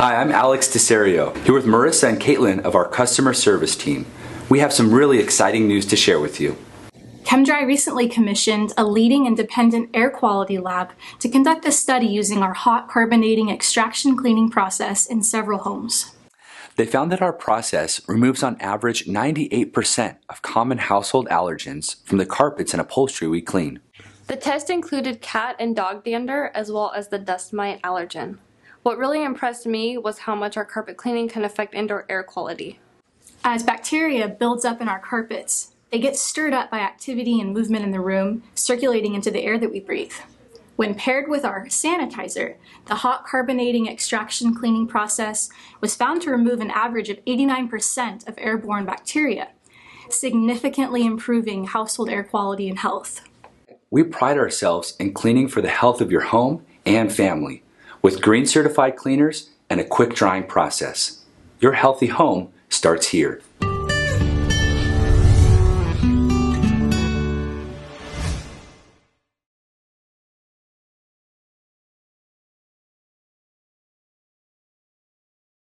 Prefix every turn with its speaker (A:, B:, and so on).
A: Hi, I'm Alex DeSerio, here with Marissa and Caitlin of our customer service team. We have some really exciting news to share with you.
B: Chem-Dry recently commissioned a leading independent air quality lab to conduct a study using our hot carbonating extraction cleaning process in several homes.
A: They found that our process removes on average 98% of common household allergens from the carpets and upholstery we clean.
C: The test included cat and dog dander as well as the dust mite allergen. What really impressed me was how much our carpet cleaning can affect indoor air quality.
B: As bacteria builds up in our carpets, they get stirred up by activity and movement in the room, circulating into the air that we breathe. When paired with our sanitizer, the hot carbonating extraction cleaning process was found to remove an average of 89% of airborne bacteria, significantly improving household air quality and health.
A: We pride ourselves in cleaning for the health of your home and family with green certified cleaners and a quick drying process. Your healthy home starts here.